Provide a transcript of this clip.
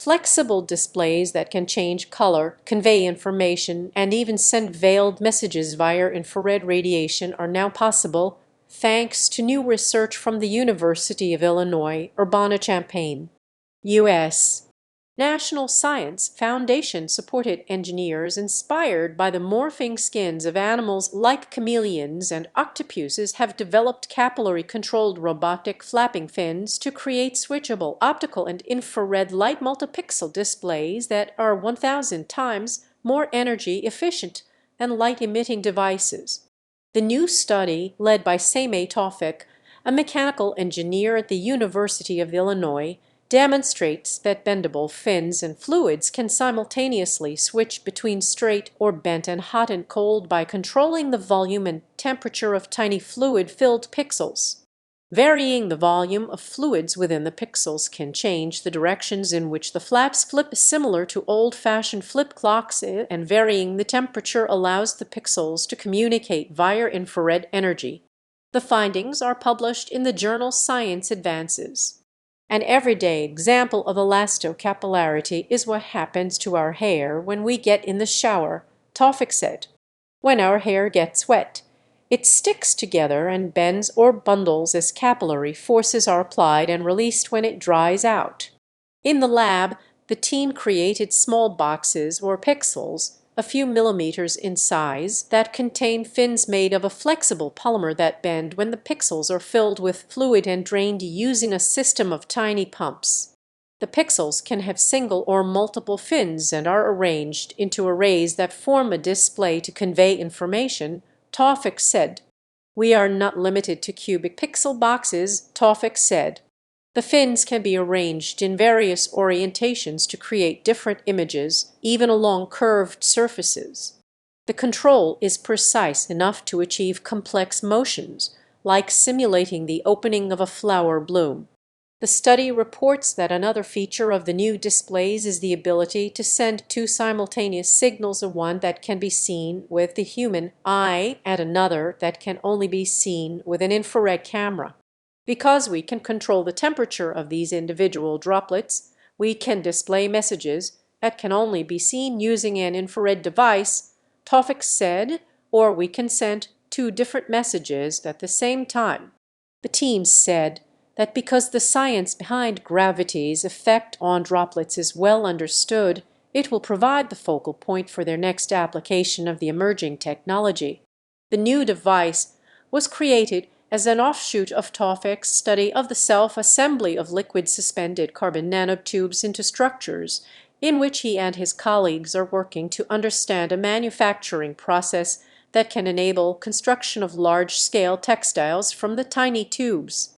Flexible displays that can change color, convey information, and even send veiled messages via infrared radiation are now possible thanks to new research from the University of Illinois, Urbana-Champaign, U.S. National Science Foundation-supported engineers inspired by the morphing skins of animals like chameleons and octopuses have developed capillary-controlled robotic flapping fins to create switchable optical and infrared light multipixel displays that are 1,000 times more energy efficient than light-emitting devices. The new study, led by Semeh Tawfik, a mechanical engineer at the University of Illinois, demonstrates that bendable fins and fluids can simultaneously switch between straight or bent and hot and cold by controlling the volume and temperature of tiny fluid-filled pixels. Varying the volume of fluids within the pixels can change the directions in which the flaps flip, similar to old-fashioned flip clocks, and varying the temperature allows the pixels to communicate via infrared energy. The findings are published in the journal Science Advances. An everyday example of elastocapillarity is what happens to our hair when we get in the shower, Tawfik said. When our hair gets wet, it sticks together and bends or bundles as capillary forces are applied and released when it dries out. In the lab, the team created small boxes or pixels, a few millimeters in size, that contain fins made of a flexible polymer that bend when the pixels are filled with fluid and drained using a system of tiny pumps. The pixels can have single or multiple fins and are arranged into arrays that form a display to convey information, Tawfik said. "We are not limited to cubic pixel boxes," Tawfik said. The fins can be arranged in various orientations to create different images, even along curved surfaces. The control is precise enough to achieve complex motions, like simulating the opening of a flower bloom. The study reports that another feature of the new displays is the ability to send two simultaneous signals, one that can be seen with the human eye and another that can only be seen with an infrared camera. Because we can control the temperature of these individual droplets, we can display messages that can only be seen using an infrared device, Tawfik said, or we can send two different messages at the same time. The team said that because the science behind gravity's effect on droplets is well understood, it will provide the focal point for their next application of the emerging technology. The new device was created as an offshoot of Tawfik's study of the self-assembly of liquid suspended carbon nanotubes into structures, in which he and his colleagues are working to understand a manufacturing process that can enable construction of large-scale textiles from the tiny tubes.